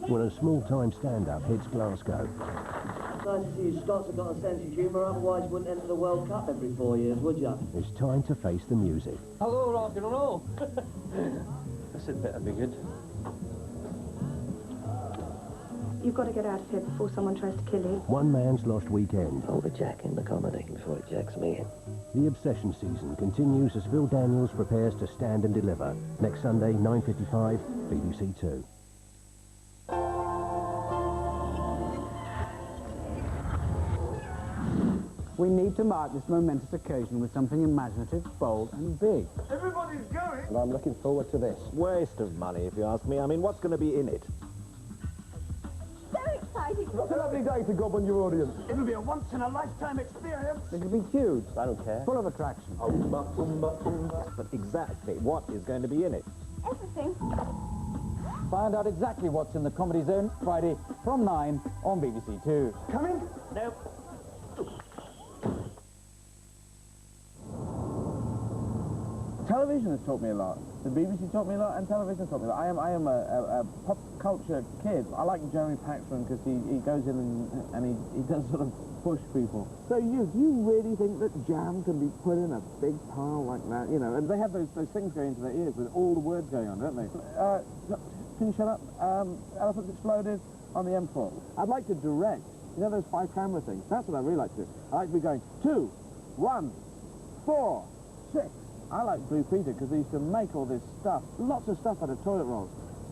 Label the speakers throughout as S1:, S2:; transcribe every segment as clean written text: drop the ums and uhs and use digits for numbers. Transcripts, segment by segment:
S1: when a small-time stand-up hits Glasgow.
S2: Nice to see you Scots have got a sense of humour, otherwise you wouldn't enter the World Cup every 4 years, would you?
S1: It's time to face the music.
S3: Hello, rock and roll. This had better be good.
S4: You've got to get out of here before someone tries to kill you.
S1: One man's lost weekend.
S2: I'll be jacking the comedy before it jacks me.
S1: The Obsession season continues as Phil Daniels prepares to stand and deliver. Next Sunday, 9:55, BBC Two.
S5: We need to mark this momentous occasion with something imaginative, bold and big.
S6: Everybody's going!
S7: And I'm looking forward to this. Waste of money, if you ask me. I mean, what's going to be in it?
S4: So exciting!
S6: What a lovely day to gob on your audience.
S5: It'll be a once-in-a-lifetime experience. It'll be huge.
S7: I don't care.
S5: Full of attraction.
S7: But exactly what is going to be in it?
S4: Everything.
S5: Find out exactly what's in the Comedy Zone Friday from 9 on BBC Two.
S6: Coming?
S5: Nope.
S6: Television has taught me a lot. The BBC taught me a lot, and television taught me a lot. I am a pop culture kid. I like Jeremy Paxman because he goes in and he does sort of push people. So do you really think that jam can be put in a big pile like that? You know, and they have those things going into their ears with all the words going on, don't they? Can you shut up? Elephants exploded on the M4. I'd like to direct. You know those 5 camera things? That's what I really like to do. I like to be going 2, 1, 4, 6. I like Blue Peter because they used to make all this stuff, lots of stuff out of toilet rolls.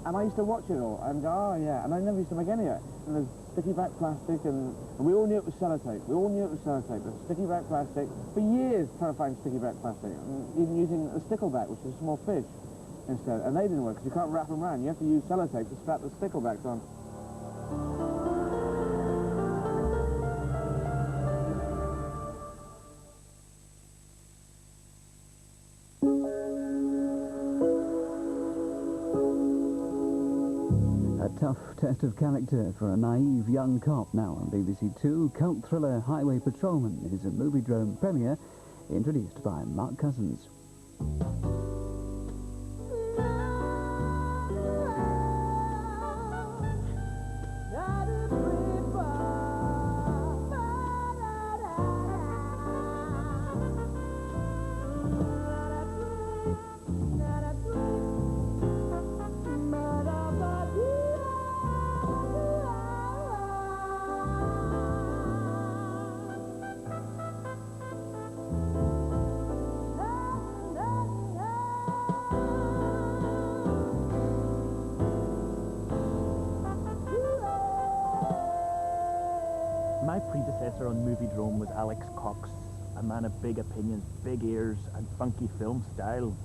S6: And I used to watch it all and go, oh yeah, and I never used to make any of it. And there's sticky back plastic and we all knew it was sellotape. We all knew it was sellotape. There's sticky back plastic. For years trying to find sticky back plastic, even using a stickleback, which is a small fish, instead. And they didn't work because you can't wrap them around. You have to use sellotape to strap the sticklebacks on.
S5: Tough test of character for a naive young cop now on BBC Two. Cult thriller Highway Patrolman is a Moviedrome premiere introduced by Mark Cousins.
S3: My predecessor on Moviedrome was Alex Cox, a man of big opinions, big ears and funky film style.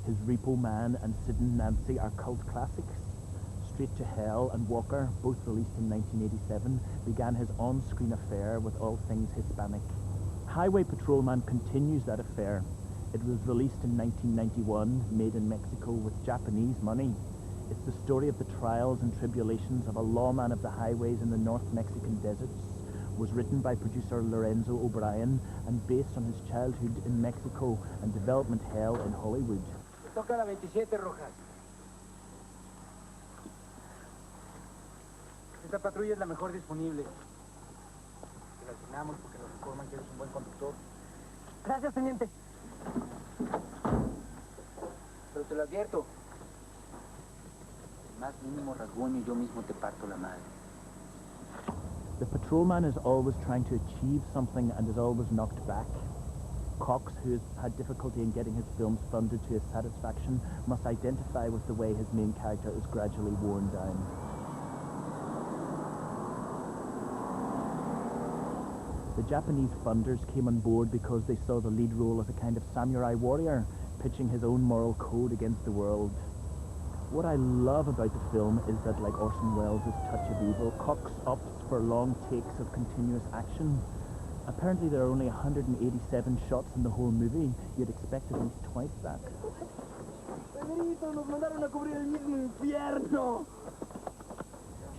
S3: His Repo Man and Sid and Nancy are cult classics. Straight to Hell and Walker, both released in 1987, began his on-screen affair with all things Hispanic. Highway Patrolman continues that affair. It was released in 1991, made in Mexico with Japanese money. It's the story of the trials and tribulations of a lawman of the highways in the North Mexican deserts. Was written by producer Lorenzo O'Brien and based on his childhood in Mexico and development hell in Hollywood.
S5: Toca la 27, Rojas. Esta patrulla es la mejor disponible. Te la asignamos porque nos informan que eres un buen conductor. Gracias, teniente. Pero te lo advierto. El más mínimo rasguño y yo mismo te parto la madre.
S3: The patrolman is always trying to achieve something and is always knocked back. Cox, who has had difficulty in getting his films funded to his satisfaction, must identify with the way his main character is gradually worn down. The Japanese funders came on board because they saw the lead role as a kind of samurai warrior, pitching his own moral code against the world. What I love about the film is that, like Orson Welles' Touch of Evil, Cox opts for long takes of continuous action. Apparently there are only 187 shots in the whole movie. You'd expect at least twice that.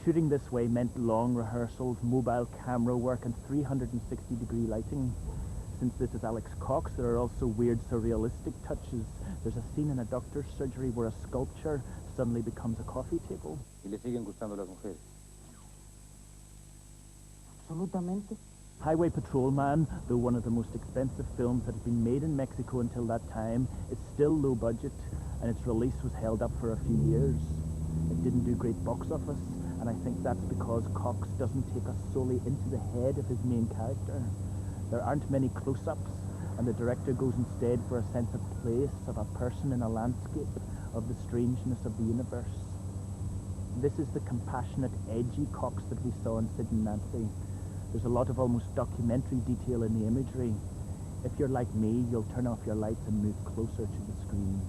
S3: Shooting this way meant long rehearsals, mobile camera work and 360-degree lighting. Since this is Alex Cox, there are also weird surrealistic touches. There's a scene in a doctor's surgery where a sculpture suddenly becomes a coffee table.
S8: Y le siguen gustando las mujeres.
S6: Absolutamente.
S3: Highway Patrolman, though one of the most expensive films that had been made in Mexico until that time, is still low budget, and its release was held up for a few years. It didn't do great box office, and I think that's because Cox doesn't take us solely into the head of his main character. There aren't many close-ups, and the director goes instead for a sense of place, of a person in a landscape, of the strangeness of the universe. This is the compassionate, edgy Cox that we saw in Sid and Nancy. There's a lot of almost documentary detail in the imagery. If you're like me, you'll turn off your lights and move closer to the screen.